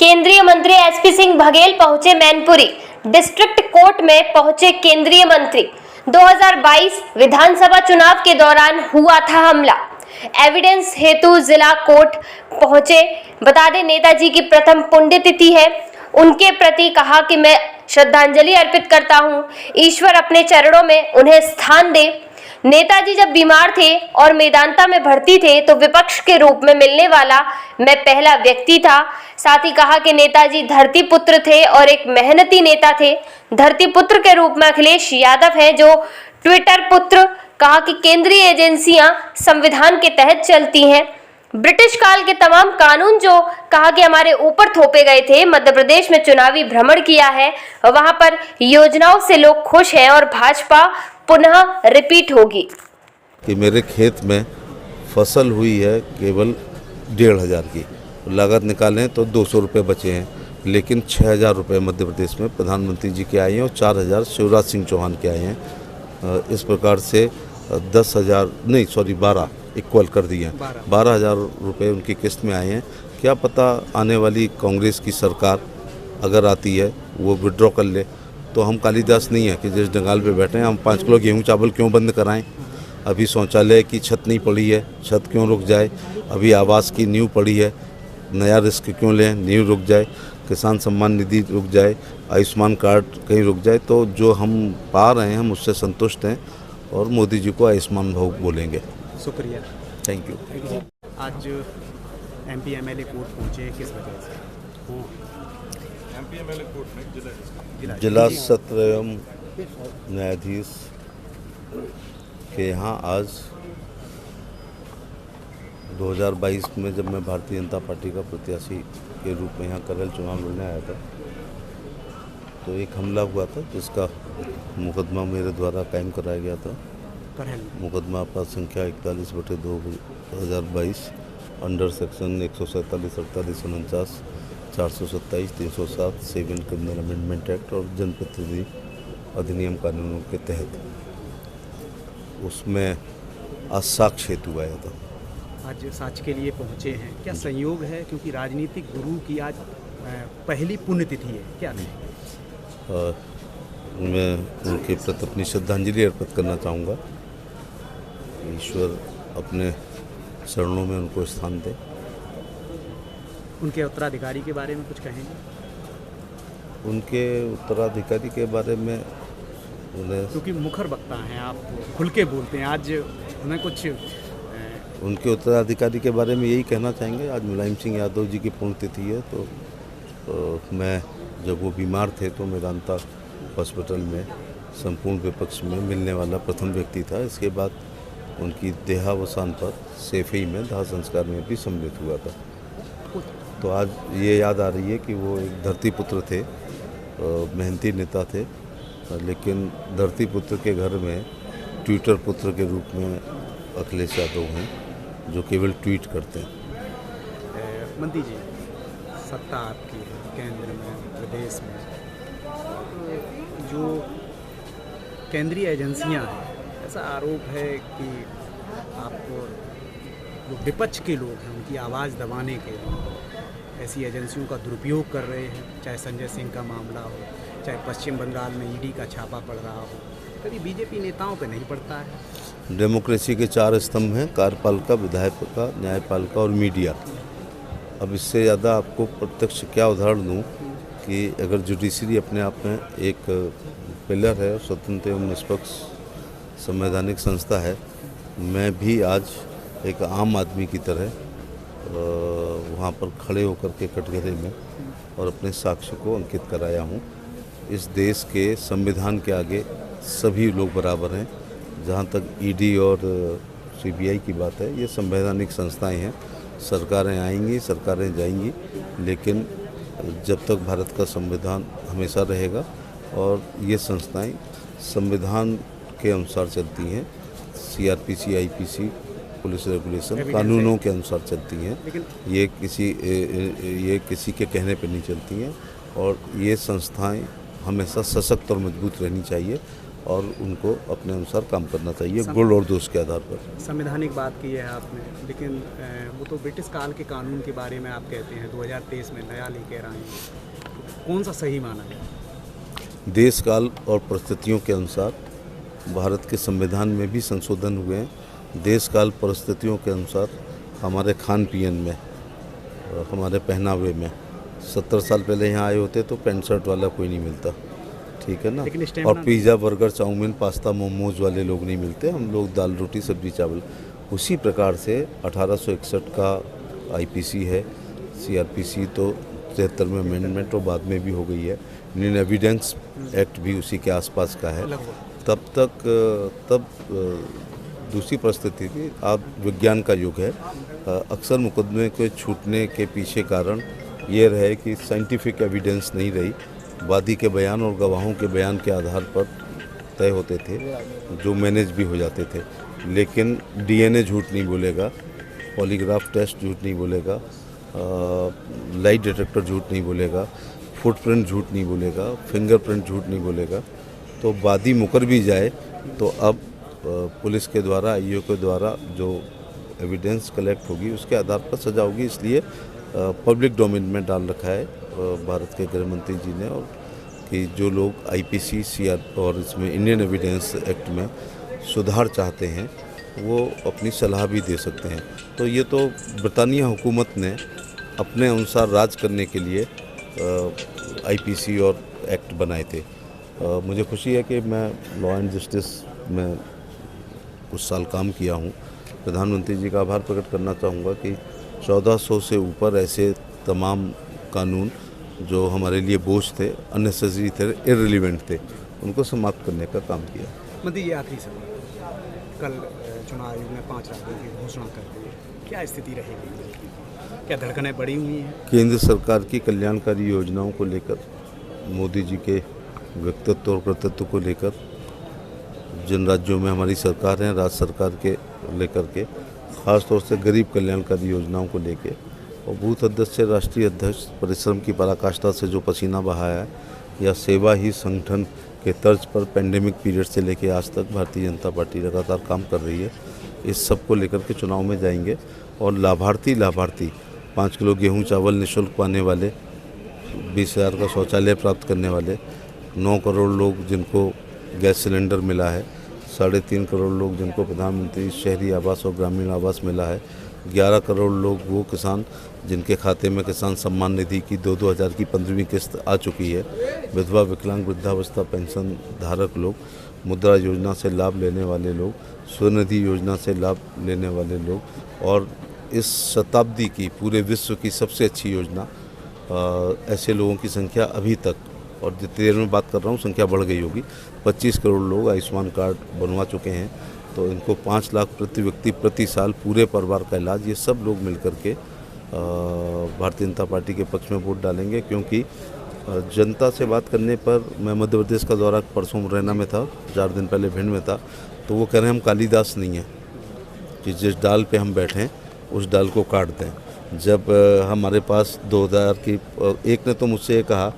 केंद्रीय मंत्री एसपी सिंह बघेल पहुंचे मैनपुरी। डिस्ट्रिक्ट कोर्ट में पहुंचे केंद्रीय मंत्री। 2022 विधानसभा चुनाव के दौरान हुआ था हमला। एविडेंस हेतु जिला कोर्ट पहुंचे। बता दें, नेताजी की प्रथम पुण्यतिथि है। उनके प्रति कहा कि मैं श्रद्धांजलि अर्पित करता हूं। ईश्वर अपने चरणों में उन्हें स्थान दे। नेताजी जब बीमार थे और मेदांता में भर्ती थे तो विपक्ष के रूप में मिलने वाला मैं पहला व्यक्ति था। साथ ही कहा कि नेताजी धरती पुत्र थे और एक मेहनती नेता थे। धरती पुत्र के रूप में अखिलेश यादव हैं, जो ट्विटर पुत्र। कहा कि केंद्रीय एजेंसियां संविधान के तहत चलती हैं। ब्रिटिश काल के तमाम कानून जो कहा कि हमारे ऊपर थोपे गए थे। मध्य प्रदेश में चुनावी भ्रमण किया है, वहां पर योजनाओं से लोग खुश हैं और भाजपा पुनः रिपीट होगी। कि मेरे खेत में फसल हुई है केवल 1,500 की, लागत निकालें तो 200 रुपये बचे हैं, लेकिन 6,000 रुपये मध्य प्रदेश में प्रधानमंत्री जी के आए हैं और 4,000 शिवराज सिंह चौहान के आए हैं। इस प्रकार से 12 इक्वल कर दिए हैं। 12,000 रुपये उनकी किस्त में आए हैं। क्या पता आने वाली कांग्रेस की सरकार अगर आती है वो विड्रॉ कर ले, तो हम कालिदास नहीं है कि जिस डंगाल पे बैठे हैं हम 5 किलो गेहूँ चावल क्यों बंद कराएं। अभी शौचालय की छत नहीं पड़ी है, छत क्यों रुक जाए। अभी आवास की नींव पड़ी है, नया रिस्क क्यों लें, नींव रुक जाए। किसान सम्मान निधि रुक जाए, आयुष्मान कार्ड कहीं रुक जाए। तो जो हम पा रहे हैं हम उससे संतुष्ट हैं और मोदी जी को आयुष्मान भव बोलेंगे। शुक्रिया, थैंक यू। आज एमपी एमएलए कोर्ट पहुंचे, किस वजह से? एमपी एमएलए कोर्ट में जिला सत्र एवं न्यायाधीश के यहाँ आज 2022 में जब मैं भारतीय जनता पार्टी का प्रत्याशी के रूप में यहाँ करेल चुनाव लड़ने आया था तो एक हमला हुआ था, जिसका मुकदमा मेरे द्वारा कायम कराया गया था। मुकदमा अपराध संख्या 41/2/2022 under section 147, 48, 49, 427, 307 7 criminal amendment act और जनप्रतिनिधि अधिनियम कानूनों के तहत उसमें आज साक्ष्य हेतु आया था। आज साक्ष्य के लिए पहुंचे हैं, क्या संयोग है? क्योंकि राजनीतिक गुरु की आज पहली पुण्यतिथि है, क्या नहीं? मैं उनके प्रति अपनी श्रद्धांजलि अर्पित करना चाहूँगा। ईश्वर अपने चरणों में उनको स्थान दे। उनके उत्तराधिकारी के बारे में कुछ कहेंगे? उनके उत्तराधिकारी के बारे में उन्हें, क्योंकि मुखर वक्ता हैं आप, खुल के बोलते हैं, आज उन्हें कुछ उनके उत्तराधिकारी के बारे में यही कहना चाहेंगे। आज मुलायम सिंह यादव जी की पुण्यतिथि है, तो मैं जब वो बीमार थे तो मेदांता हॉस्पिटल में संपूर्ण विपक्ष में मिलने वाला प्रथम व्यक्ति था। इसके बाद उनकी देहावसान पर सेफई में दाह संस्कार में भी सम्मिलित हुआ था। तो आज ये याद आ रही है कि वो एक धरती पुत्र थे, मेहनती नेता थे, लेकिन धरती पुत्र के घर में ट्विटर पुत्र के रूप में अखिलेश यादव हैं, जो केवल ट्वीट करते हैं। मंत्री जी, सत्ता आपकी है केंद्र में, प्रदेश में, जो केंद्रीय एजेंसियां हैं, ऐसा आरोप है कि आपको जो विपक्ष के लोग हैं उनकी आवाज़ दबाने के लिए ऐसी एजेंसियों का दुरुपयोग कर रहे हैं। चाहे संजय सिंह का मामला हो, चाहे पश्चिम बंगाल में ईडी का छापा पड़ रहा हो, कभी बीजेपी नेताओं पे नहीं पड़ता है। डेमोक्रेसी के 4 स्तंभ हैं: कार्यपालिका, विधायिका, न्यायपालिका और मीडिया। अब इससे ज़्यादा आपको प्रत्यक्ष क्या उदाहरण दूँ कि अगर जुडिशरी अपने आप में एक पिलर है, स्वतंत्र एवं निष्पक्ष संवैधानिक संस्था है, मैं भी आज एक आम आदमी की तरह वहाँ पर खड़े होकर के कटघरे में और अपने साक्ष्य को अंकित कराया हूँ। इस देश के संविधान के आगे सभी लोग बराबर हैं। जहाँ तक ईडी और सीबीआई की बात है, ये संवैधानिक संस्थाएं हैं। सरकारें आएंगी, सरकारें जाएंगी, लेकिन जब तक भारत का संविधान हमेशा रहेगा और ये संस्थाएं संविधान के अनुसार चलती हैं, सीआरपीसी, आईपीसी, पुलिस रेगुलेशन, कानूनों के अनुसार चलती हैं। ये किसी के कहने पे नहीं चलती हैं और ये संस्थाएं हमेशा सशक्त और मजबूत रहनी चाहिए। और उनको अपने अनुसार काम करना चाहिए, गुण और दोष के आधार पर। संवैधानिक बात की है आपने, लेकिन वो तो ब्रिटिश काल के कानून के बारे में आप कहते हैं 2023 में नया लेकर आए हैं, तो कौन सा सही माना है? देश काल और परिस्थितियों के अनुसार भारत के संविधान में भी संशोधन हुए हैं। देश काल परिस्थितियों के अनुसार हमारे खान पीन में, हमारे पहनावे में 70 साल पहले यहाँ आए होते तो पैंट शर्ट वाला कोई नहीं मिलता, ठीक है ना। लेकिन इस टाइम और pizza, burger, chowmein, pasta, momos वाले लोग नहीं मिलते, हम लोग दाल रोटी सब्जी चावल। उसी प्रकार से 1861 का आईपीसी है, सीआरपीसी तो 73 में अमेंडमेंट और बाद में भी हो गई है, इंडियन एविडेंस एक्ट भी उसी के आसपास का है। तब दूसरी परिस्थिति थी, अब विज्ञान का युग है। अक्सर मुकदमे के छूटने के पीछे कारण ये रहे कि साइंटिफिक एविडेंस नहीं रही, वादी के बयान और गवाहों के बयान के आधार पर तय होते थे, जो मैनेज भी हो जाते थे। लेकिन डीएनए झूठ नहीं बोलेगा, पॉलीग्राफ टेस्ट झूठ नहीं बोलेगा, लाइट डिटेक्टर झूठ नहीं बोलेगा, फुटप्रिंट झूठ नहीं बोलेगा, फिंगरप्रिंट झूठ नहीं बोलेगा। तो वादी मुकर भी जाए तो अब पुलिस के द्वारा, आईओ के द्वारा जो एविडेंस कलेक्ट होगी उसके आधार पर सजा होगी। इसलिए पब्लिक डोमेन में डाल रखा है भारत के गृह मंत्री जी ने, और कि जो लोग आईपीसी, सीआर और इसमें इंडियन एविडेंस एक्ट में सुधार चाहते हैं वो अपनी सलाह भी दे सकते हैं। तो ये तो ब्रिटानिया हुकूमत ने अपने अनुसार राज करने के लिए आईपीसी और एक्ट बनाए थे। मुझे खुशी है कि मैं लॉ एंड जस्टिस में कुछ साल काम किया हूँ। प्रधानमंत्री जी का आभार प्रकट करना चाहूँगा कि 1400 से ऊपर ऐसे तमाम कानून जो हमारे लिए बोझ थे, अननेसेसरी थे, इररिलेवेंट थे, उनको समाप्त करने का काम किया। मतलब ये आखिरी सवाल, कल चुनाव आयोग ने 5 राज्यों की घोषणा कर दी, क्या स्थिति रहेगी? क्या धड़कनें बढ़ी हुई हैं? केंद्र सरकार की कल्याणकारी योजनाओं को लेकर, मोदी जी के व्यक्तित्व और कर्तृत्व को लेकर, जिन राज्यों में हमारी सरकार है, राज्य सरकार के लेकर के, ख़ास तौर से गरीब कल्याणकारी योजनाओं को लेके, और बूथ अध्यक्ष से राष्ट्रीय अध्यक्ष परिश्रम की पराकाष्ठा से जो पसीना बहाया है, या सेवा ही संगठन के तर्ज पर पेंडेमिक पीरियड से लेकर आज तक भारतीय जनता पार्टी लगातार काम कर रही है। इस सब को लेकर के चुनाव में जाएंगे। और लाभार्थी 5 किलो गेहूँ चावल निःशुल्क पाने वाले, 20,000 का शौचालय प्राप्त करने वाले, 9 करोड़ लोग जिनको गैस सिलेंडर मिला है, 3.5 करोड़ लोग जिनको प्रधानमंत्री शहरी आवास और ग्रामीण आवास मिला है, 11 करोड़ लोग वो किसान जिनके खाते में किसान सम्मान निधि की 2-2 हज़ार की 15वीं किस्त आ चुकी है, विधवा, विकलांग, वृद्धावस्था पेंशन धारक लोग, मुद्रा योजना से लाभ लेने वाले लोग, स्वनिधि योजना से लाभ लेने वाले लोग, और इस शताब्दी की पूरे विश्व की सबसे अच्छी योजना, ऐसे लोगों की संख्या अभी तक, और जितनी देर में बात कर रहा हूँ संख्या बढ़ गई होगी, 25 करोड़ लोग आयुष्मान कार्ड बनवा चुके हैं। तो इनको 5 लाख प्रति व्यक्ति प्रति साल पूरे परिवार का इलाज, ये सब लोग मिलकर के भारतीय जनता पार्टी के पक्ष में वोट डालेंगे। क्योंकि जनता से बात करने पर, मैं मध्य प्रदेश का दौरा परसों मुरैना में था, 4 दिन पहले भिंड में था, तो वो कह रहे हैं हम कालिदास नहीं हैं कि जिस डाल पे हम बैठें उस डाल को काट दें। जब हमारे पास 2000 की, एक ने तो मुझसे ये कहा